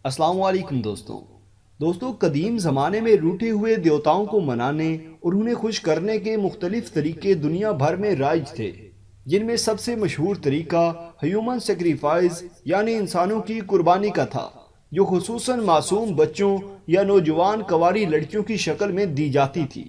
السلام علیکم دوستوں قدیم زمانے میں روٹے ہوئے دیوتاؤں کو منانے اور انہیں خوش کرنے کے مختلف طریقے دنیا بھر میں رائج تھے، جن میں سب سے مشہور طریقہ ہیومن سیکریفائس یعنی انسانوں کی قربانی کا تھا، جو خصوصاً معصوم بچوں یا نوجوان کنواری لڑکیوں کی شکل میں دی جاتی تھی۔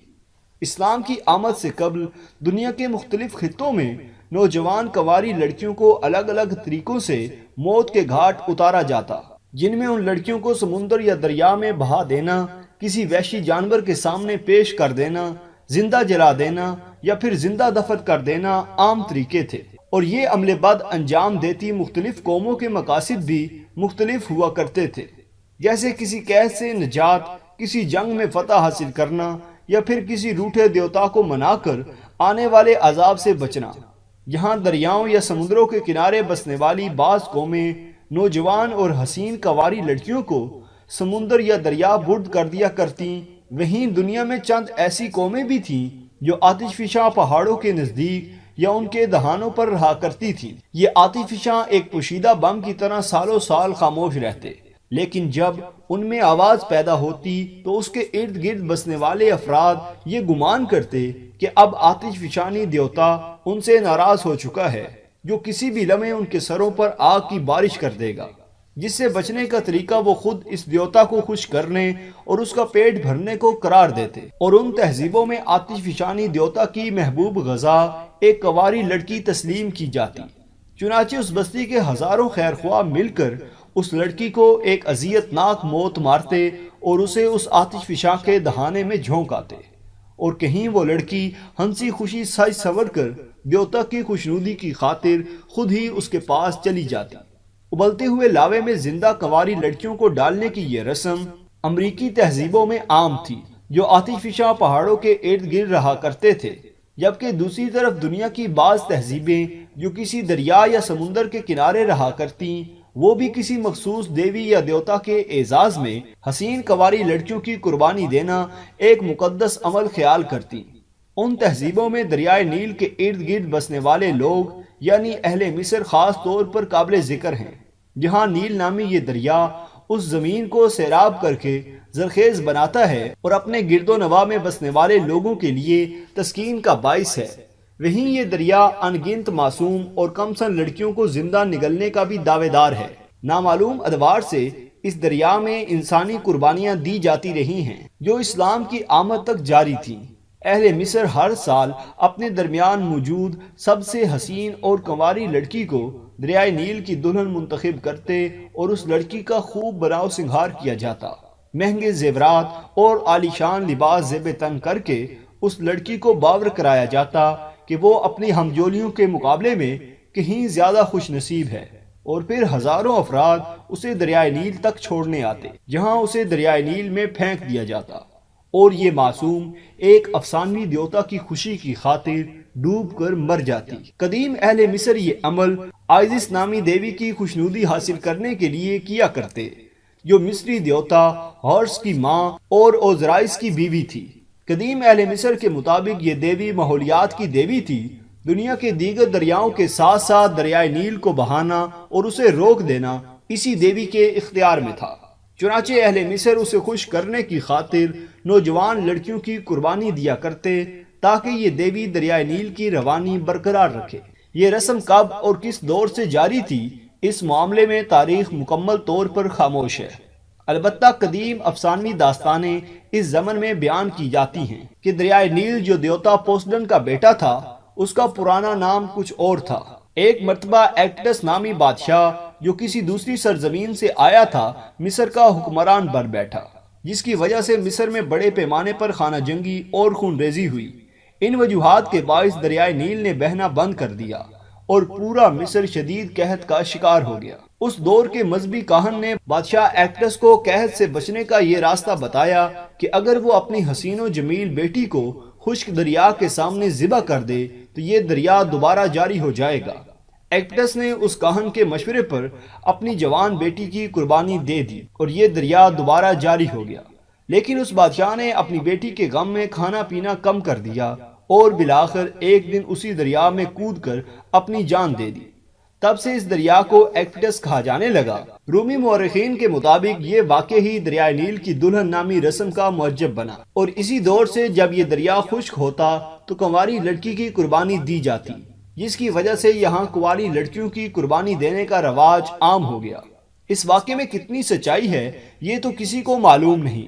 اسلام کی آمد سے قبل دنیا کے مختلف خطوں میں نوجوان کنواری لڑکیوں کو الگ الگ طریقوں سے موت کے گھاٹ اتارا جاتا، جن میں ان لڑکیوں کو سمندر یا دریا میں بہا دینا، کسی وحشی جانور کے سامنے پیش کر دینا، زندہ جلا دینا یا پھر زندہ دفن کر دینا عام طریقے تھے، اور یہ عمل بد انجام دیتی مختلف قوموں کے مقاصد بھی مختلف ہوا کرتے تھے، جیسے کسی قید سے نجات، کسی جنگ میں فتح حاصل کرنا یا پھر کسی روٹھے دیوتا کو منا کر آنے والے عذاب سے بچنا۔ یہاں دریاؤں یا سمندروں کے کنارے بسنے والی بعض قومیں نوجوان اور حسین کنواری لڑکیوں کو سمندر یا دریا برد کر دیا کرتیں، وہیں دنیا میں چند ایسی قومیں بھی تھیں جو آتش فشاں پہاڑوں کے نزدیک یا ان کے دہانوں پر رہا کرتی تھیں۔ یہ آتش فشاں ایک پوشیدہ بم کی طرح سالوں سال خاموش رہتے، لیکن جب ان میں آواز پیدا ہوتی تو اس کے ارد گرد بسنے والے افراد یہ گمان کرتے کہ اب آتش فشانی دیوتا ان سے ناراض ہو چکا ہے، جو کسی بھی لمحے ان کے سروں پر آگ کی بارش کر دے گا، جس سے بچنے کا طریقہ وہ خود اس دیوتا کو خوش کرنے اور اس کا پیٹ بھرنے کو قرار دیتے، اور ان تہذیبوں میں آتش فشانی دیوتا کی محبوب غذا ایک کنواری لڑکی تسلیم کی جاتی۔ چنانچہ اس بستی کے ہزاروں خیر خواہ مل کر اس لڑکی کو ایک اذیت ناک موت مارتے اور اسے اس آتش فشاں کے دہانے میں جھونک آتے، اور کہیں وہ لڑکی ہنسی خوشی سج سنور کر دیوتا کی خوشنودی کی خاطر خود ہی اس کے پاس چلی جاتی۔ ابلتے ہوئے لاوے میں زندہ کنواری لڑکیوں کو ڈالنے کی یہ رسم امریکی تہذیبوں میں عام تھی، جو آتش فشاں پہاڑوں کے ارد گرد رہا کرتے تھے، جبکہ دوسری طرف دنیا کی بعض تہذیبیں جو کسی دریا یا سمندر کے کنارے رہا کرتیں، وہ بھی کسی مخصوص دیوی یا دیوتا کے اعزاز میں حسین کنواری لڑکیوں کی قربانی دینا ایک مقدس عمل خیال کرتی۔ ان تہذیبوں میں دریائے نیل کے ارد گرد بسنے والے لوگ یعنی اہل مصر خاص طور پر قابل ذکر ہیں، جہاں نیل نامی یہ دریا اس زمین کو سیراب کر کے زرخیز بناتا ہے اور اپنے گرد و نواح میں بسنے والے لوگوں کے لیے تسکین کا باعث ہے۔ وہیں یہ دریا ان گنت معصوم اور کم سن لڑکیوں کو زندہ نگلنے کا بھی دعوے دار ہے۔ نامعلوم ادوار سے اس دریا میں انسانی قربانیاں دی جاتی رہی ہیں، جو اسلام کی آمد تک جاری تھیں۔ اہل مصر ہر سال اپنے درمیان موجود سب سے حسین اور کنواری لڑکی کو دریائے نیل کی دلہن منتخب کرتے اور اس لڑکی کا خوب بناؤ سنگھار کیا جاتا، مہنگے زیورات اور عالیشان لباس زیب تن کر کے اس لڑکی کو باور کرایا جاتا کہ وہ اپنی ہمجولیوں کے مقابلے میں کہیں زیادہ خوش نصیب ہے، اور پھر ہزاروں افراد اسے دریائے نیل تک چھوڑنے آتے، جہاں اسے دریائے نیل میں پھینک دیا جاتا، اور یہ معصوم ایک افسانوی دیوتا کی خوشی کی خاطر ڈوب کر مر جاتی۔ قدیم اہل مصر یہ عمل آئزس نامی دیوی کی خوشنودی حاصل کرنے کے لیے کیا کرتے، جو مصری دیوتا ہارس کی ماں اور اوزرائس کی بیوی تھی۔ قدیم اہل مصر کے مطابق یہ دیوی ماحولیات کی دیوی تھی۔ دنیا کے دیگر دریاؤں کے ساتھ ساتھ دریائے نیل کو بہانا اور اسے روک دینا اسی دیوی کے اختیار میں تھا، چنانچہ اہل مصر اسے خوش کرنے کی خاطر نوجوان لڑکیوں کی قربانی دیا کرتے تاکہ یہ دیوی دریائے نیل کی روانی برقرار رکھے۔ یہ رسم کب اور کس دور سے جاری تھی، اس معاملے میں تاریخ مکمل طور پر خاموش ہے۔ البتہ قدیم افسانوی داستانیں اس ضمن میں بیان کی جاتی ہیں کہ دریائے نیل جو دیوتا پوسڈن کا بیٹا تھا، اس کا پرانا نام کچھ اور تھا۔ ایک مرتبہ ایکٹس نامی بادشاہ جو کسی دوسری سرزمین سے آیا تھا، مصر کا حکمران بن بیٹھا، جس کی وجہ سے مصر میں بڑے پیمانے پر خانہ جنگی اور خون ریزی ہوئی۔ ان وجوہات کے باعث دریائے نیل نے بہنا بند کر دیا اور پورا مصر شدید قحط کا شکار ہو گیا۔ اس دور کے مذہبی کاہن نے بادشاہ ایکٹس کو قحط سے بچنے کا یہ راستہ بتایا کہ اگر وہ اپنی حسین و جمیل بیٹی کو خشک دریا کے سامنے ذبح کر دے تو یہ دریا دوبارہ جاری ہو جائے گا۔ ایکٹس نے اس کاہن کے مشورے پر اپنی جوان بیٹی کی قربانی دے دی اور یہ دریا دوبارہ جاری ہو گیا، لیکن اس بادشاہ نے اپنی بیٹی کے غم میں کھانا پینا کم کر دیا اور بالآخر ایک دن اسی دریا میں کود کر اپنی جان دے دی۔ تب سے اس دریا کو ایکٹس کہا جانے لگا۔ رومی مورخین کے مطابق یہ واقع ہی دریائے نیل کی دلہن نامی رسم کا موجب بنا، اور اسی دور سے جب یہ دریا خشک ہوتا تو کنواری لڑکی کی قربانی دی جاتی، جس کی وجہ سے یہاں کنواری لڑکیوں کی قربانی دینے کا رواج عام ہو گیا۔ اس واقعے میں کتنی سچائی ہے یہ تو کسی کو معلوم نہیں،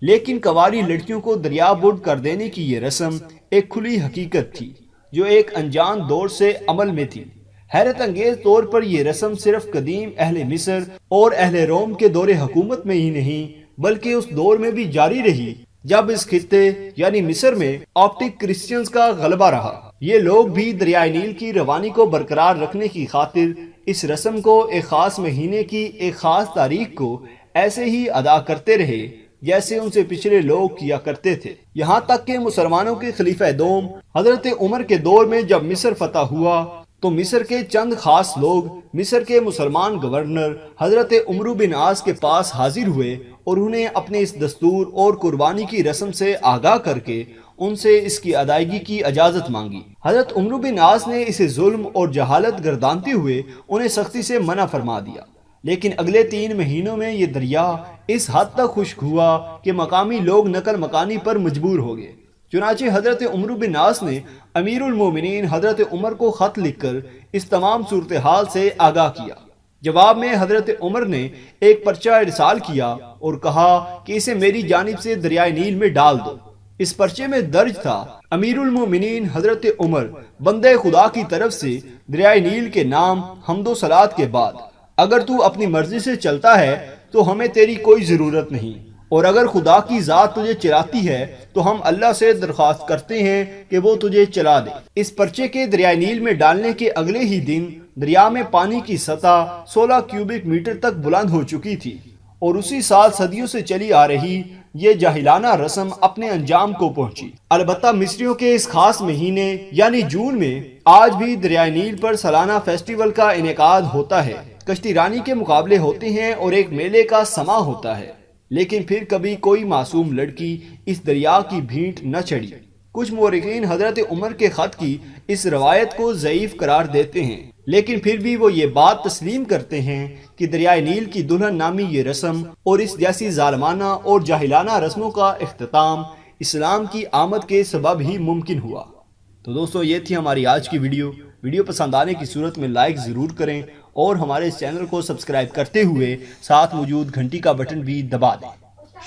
لیکن کنواری لڑکیوں کو دریا بوڈ کر دینے کی یہ رسم ایک کھلی حقیقت تھی جو ایک انجان دور سے عمل میں تھی۔ حیرت انگیز طور پر یہ رسم صرف قدیم اہل مصر اور اہل روم کے دور حکومت میں ہی نہیں بلکہ اس دور میں بھی جاری رہی جب اس خطے یعنی مصر میں آپٹک کرسچنز کا غلبہ رہا۔ یہ لوگ بھی دریائے نیل کی روانی کو برقرار رکھنے کی خاطر اس رسم کو ایک خاص مہینے کی ایک خاص تاریخ کو ایسے ہی ادا کرتے رہے جیسے ان سے پچھلے لوگ کیا کرتے تھے، یہاں تک کہ مسلمانوں کے خلیفہ دوم حضرت عمر کے دور میں جب مصر فتح ہوا تو مصر کے چند خاص لوگ مصر کے مسلمان گورنر حضرت عمرو بن عاص کے پاس حاضر ہوئے اور انہیں اپنے اس دستور اور قربانی کی رسم سے آگاہ کر کے ان سے اس کی ادائیگی کی اجازت مانگی۔ حضرت عمرو بن عاص نے اسے ظلم اور جہالت گردانتے ہوئے انہیں سختی سے منع فرما دیا، لیکن اگلے 3 مہینوں میں یہ دریا اس حد تک خشک ہوا کہ مقامی لوگ نقل مکانی پر مجبور ہو گئے۔ چنانچہ حضرت عمرو بن عاص نے امیر المومنین حضرت عمر کو خط لکھ کر اس تمام صورتحال سے آگاہ کیا۔ جواب میں حضرت عمر نے ایک پرچہ ارسال کیا اور کہا کہ اسے میری جانب سے دریائے نیل میں ڈال دو۔ اس پرچے میں درج تھا، امیر المومنین حضرت عمر بندے خدا کی طرف سے دریائے نیل کے نام حمد و صلات کے بعد، اگر تو اپنی مرضی سے چلتا ہے تو ہمیں تیری کوئی ضرورت نہیں، اور اگر خدا کی ذات تجھے چلاتی ہے تو ہم اللہ سے درخواست کرتے ہیں کہ وہ تجھے چلا دے۔ اس پرچے کے دریائے نیل میں ڈالنے کے اگلے ہی دن دریا میں پانی کی سطح 16 کیوبک میٹر تک بلند ہو چکی تھی، اور اسی سال صدیوں سے چلی آ رہی یہ جاہلانہ رسم اپنے انجام کو پہنچی۔ البتہ مصریوں کے اس خاص مہینے یعنی جون میں آج بھی دریائے نیل پر سالانہ فیسٹیول کا انعقاد ہوتا ہے، کشتی رانی کے مقابلے ہوتے ہیں اور ایک میلے کا سماں ہوتا ہے، لیکن پھر کبھی کوئی معصوم لڑکی اس دریا کی بھینٹ نہ چڑھی۔ کچھ مورخین حضرت عمر کے خط کی اس روایت کو ضعیف قرار دیتے ہیں، لیکن پھر بھی وہ یہ بات تسلیم کرتے ہیں کہ دریائے نیل کی دلہن نامی یہ رسم اور اس جیسی ظالمانہ اور جاہلانہ رسموں کا اختتام اسلام کی آمد کے سبب ہی ممکن ہوا۔ تو دوستو یہ تھی ہماری آج کی ویڈیو پسند آنے کی صورت میں لائک ضرور کریں اور ہمارے اس چینل کو سبسکرائب کرتے ہوئے ساتھ موجود گھنٹی کا بٹن بھی دبا دیں۔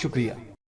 شکریہ۔